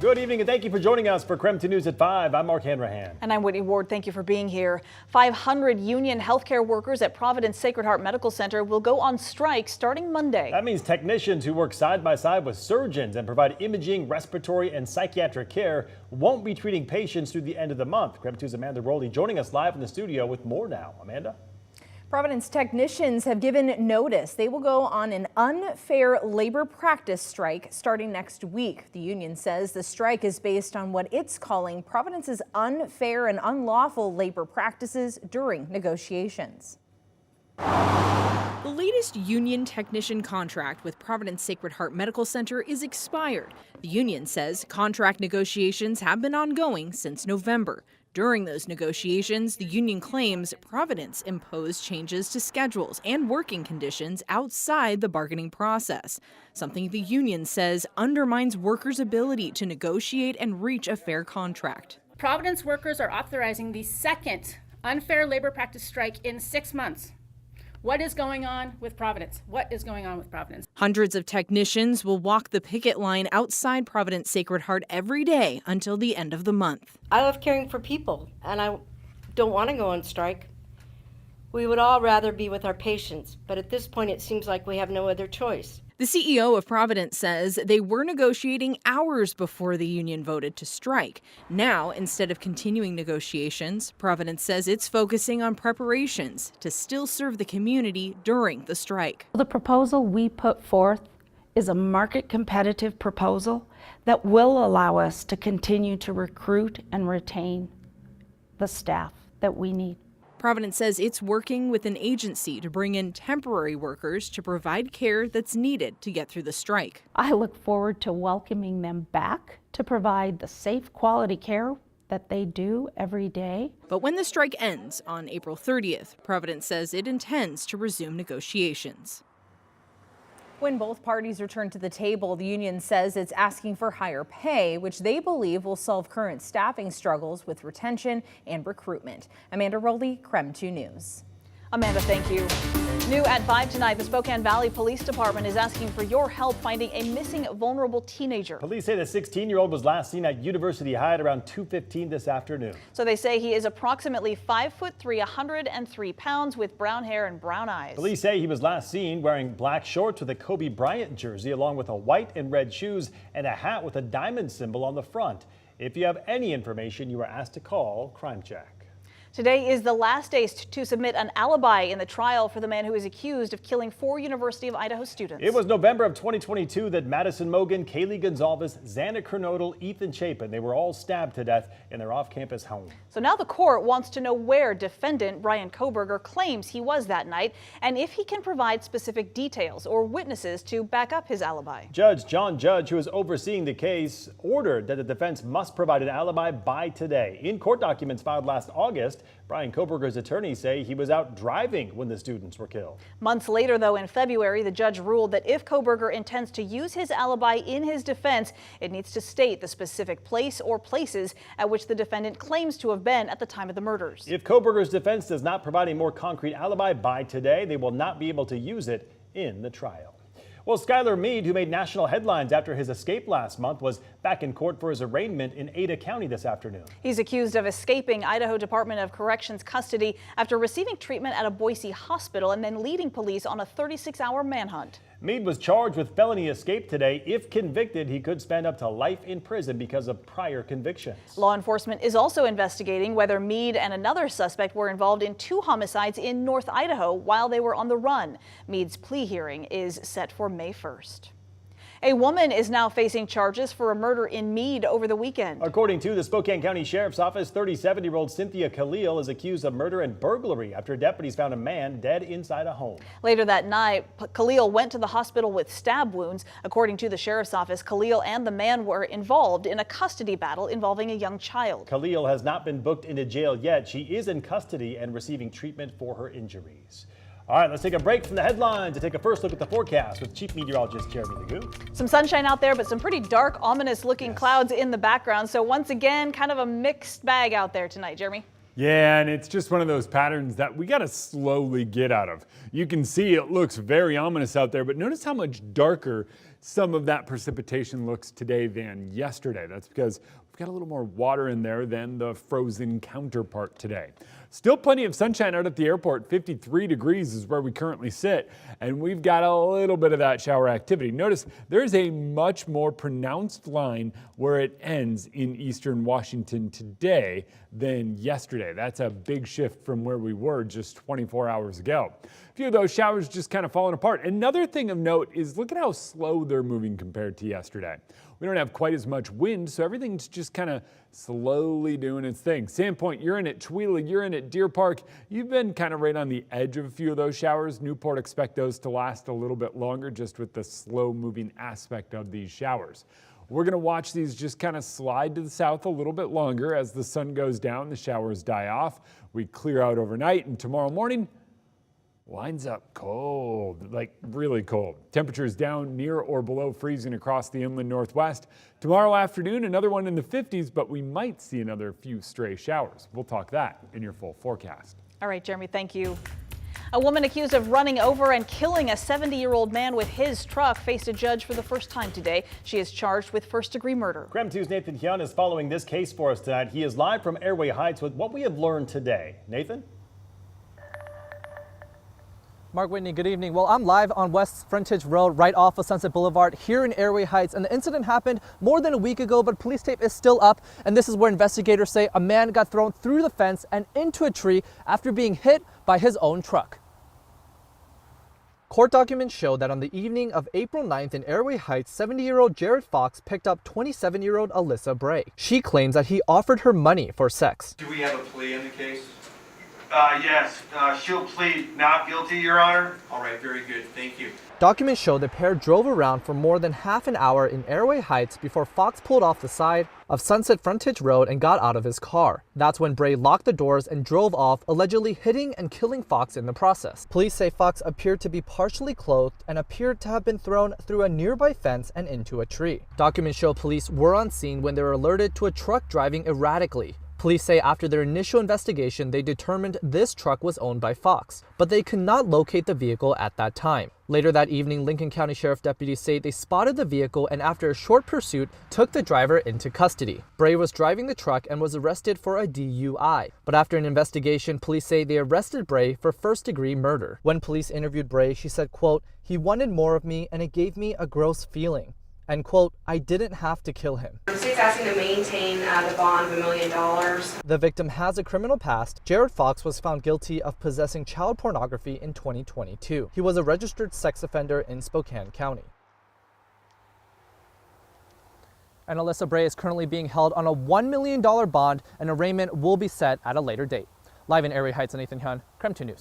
Good evening and thank you for joining us for KREM 2 News at 5. I'm Mark Hanrahan. And I'm Whitney Ward. Thank you for being here. 500 union healthcare workers at Providence Sacred Heart Medical Center will go on strike starting Monday. That means technicians who work side by side with surgeons and provide imaging, respiratory and psychiatric care won't be treating patients through the end of the month. KREM 2's Amanda Rowley joining us live in the studio with more now. Amanda? Providence technicians have given notice. They will go on an unfair labor practice strike starting next week. The union says the strike is based on what it's calling Providence's unfair and unlawful labor practices during negotiations. The latest union technician contract with Providence Sacred Heart Medical Center is expired. The union says contract negotiations have been ongoing since November. During those negotiations, the union claims Providence imposed changes to schedules and working conditions outside the bargaining process, something the union says undermines workers' ability to negotiate and reach a fair contract. Providence workers are authorizing the second unfair labor practice strike in 6 months. What is going on with Providence? What is going on with Providence? Hundreds of technicians will walk the picket line outside Providence Sacred Heart every day until the end of the month. I love caring for people, and I don't want to go on strike. We would all rather be with our patients, but at this point it seems like we have no other choice. The CEO of Providence says they were negotiating hours before the union voted to strike. Now, instead of continuing negotiations, Providence says it's focusing on preparations to still serve the community during the strike. The proposal we put forth is a market competitive proposal that will allow us to continue to recruit and retain the staff that we need. Providence says it's working with an agency to bring in temporary workers to provide care that's needed to get through the strike. I look forward to welcoming them back to provide the safe quality care that they do every day. But when the strike ends on April 30th, Providence says it intends to resume negotiations. When both parties return to the table, the union says it's asking for higher pay, which they believe will solve current staffing struggles with retention and recruitment. Amanda Rowley, KREM 2 News. Amanda, thank you. New at 5 tonight, the Spokane Valley Police Department is asking for your help finding a missing vulnerable teenager. Police say the 16-year-old was last seen at University High at around 2:15 this afternoon. So they say he is approximately 5'3", 103 pounds with brown hair and brown eyes. Police say he was last seen wearing black shorts with a Kobe Bryant jersey along with a white and red shoes and a hat with a diamond symbol on the front. If you have any information, you are asked to call Crime Check. Today is the last day to submit an alibi in the trial for the man who is accused of killing 4 University of Idaho students. It was November of 2022 that Madison Mogan, Kaylee Gonzalez, Xana Kernodle, Ethan Chapin, they were all stabbed to death in their off-campus home. So now the court wants to know where defendant Brian Koberger claims he was that night and if he can provide specific details or witnesses to back up his alibi. Judge John Judge, who is overseeing the case, ordered that the defense must provide an alibi by today. In court documents filed last August, Brian Koberger's attorneys say he was out driving when the students were killed. Months later, though, in February, the judge ruled that if Koberger intends to use his alibi in his defense, it needs to state the specific place or places at which the defendant claims to have been at the time of the murders. If Koberger's defense does not provide a more concrete alibi by today, they will not be able to use it in the trial. Well, Skylar Meade, who made national headlines after his escape last month, was back in court for his arraignment in Ada County this afternoon. He's accused of escaping Idaho Department of Corrections custody after receiving treatment at a Boise hospital and then leading police on a 36-hour manhunt. Meade was charged with felony escape today. If convicted, he could spend up to life in prison because of prior convictions. Law enforcement is also investigating whether Meade and another suspect were involved in 2 homicides in North Idaho while they were on the run. Meade's plea hearing is set for May 1st. A woman is now facing charges for a murder in Meade over the weekend. According to the Spokane County Sheriff's Office, 37-year-old Cynthia Khalil is accused of murder and burglary after deputies found a man dead inside a home. Later that night, Khalil went to the hospital with stab wounds. According to the Sheriff's Office, Khalil and the man were involved in a custody battle involving a young child. Khalil has not been booked into jail yet. She is in custody and receiving treatment for her injuries. All right, let's take a break from the headlines to take a first look at the forecast with Chief Meteorologist Jeremy Legoo. Some sunshine out there, but some pretty dark, ominous looking clouds in the background. So once again, kind of a mixed bag out there tonight, Jeremy. Yeah, and it's just one of those patterns that we got to slowly get out of. You can see it looks very ominous out there, but notice how much darker some of that precipitation looks today than yesterday. That's because we've got a little more water in there than the frozen counterpart today. Still plenty of sunshine out at the airport. 53 degrees is where we currently sit, and we've got a little bit of that shower activity. Notice there's a much more pronounced line where it ends in eastern Washington today than yesterday. That's a big shift from where we were just 24 hours ago. A few of those showers just kind of falling apart. Another thing of note is look at how slow they're moving compared to yesterday. We don't have quite as much wind, so everything's just kind of slowly doing its thing. Sandpoint, you're in at Chweila, you're in at Deer Park. You've been kind of right on the edge of a few of those showers. Newport, expect those to last a little bit longer just with the slow moving aspect of these showers. We're going to watch these just kind of slide to the south a little bit longer as the sun goes down, the showers die off. We clear out overnight, and tomorrow morning, lines up cold, like really cold. Temperatures down near or below freezing across the inland northwest. Tomorrow afternoon, another one in the 50s, but we might see another few stray showers. We'll talk that in your full forecast. All right, Jeremy, thank you. A woman accused of running over and killing a 70-year-old man with his truck faced a judge for the first time today. She is charged with first-degree murder. KREM 2's Nathan Hyun is following this case for us tonight. He is live from Airway Heights with what we have learned today. Nathan? Mark Whitney, good evening. Well, I'm live on West Frontage Road right off of Sunset Boulevard here in Airway Heights, and the incident happened more than a week ago, but police tape is still up, and this is where investigators say a man got thrown through the fence and into a tree after being hit by his own truck. Court documents show that on the evening of April 9th in Airway Heights, 70-year-old Jared Fox picked up 27-year-old Alyssa Bray. She claims that he offered her money for sex. Do we have a plea in the case? Yes, she'll plead not guilty, Your Honor. All right, very good, thank you. Documents show the pair drove around for more than half an hour in Airway Heights before Fox pulled off the side of Sunset Frontage Road and got out of his car. That's when Bray locked the doors and drove off, allegedly hitting and killing Fox in the process. Police say Fox appeared to be partially clothed and appeared to have been thrown through a nearby fence and into a tree. Documents show police were on scene when they were alerted to a truck driving erratically. Police say after their initial investigation, they determined this truck was owned by Fox, but they could not locate the vehicle at that time. Later that evening, Lincoln County Sheriff deputies say they spotted the vehicle and after a short pursuit, took the driver into custody. Bray was driving the truck and was arrested for a DUI. But after an investigation, police say they arrested Bray for first-degree murder. When police interviewed Bray, she said, quote, "He wanted more of me and it gave me a gross feeling." And quote, "I didn't have to kill him." The state's asking to maintain the bond of $1 million. The victim has a criminal past. Jared Fox was found guilty of possessing child pornography in 2022. He was a registered sex offender in Spokane County. And Alyssa Bray is currently being held on a $1 million bond, and arraignment will be set at a later date. Live in Airway Heights, Nathan Hyun, KREM 2 News.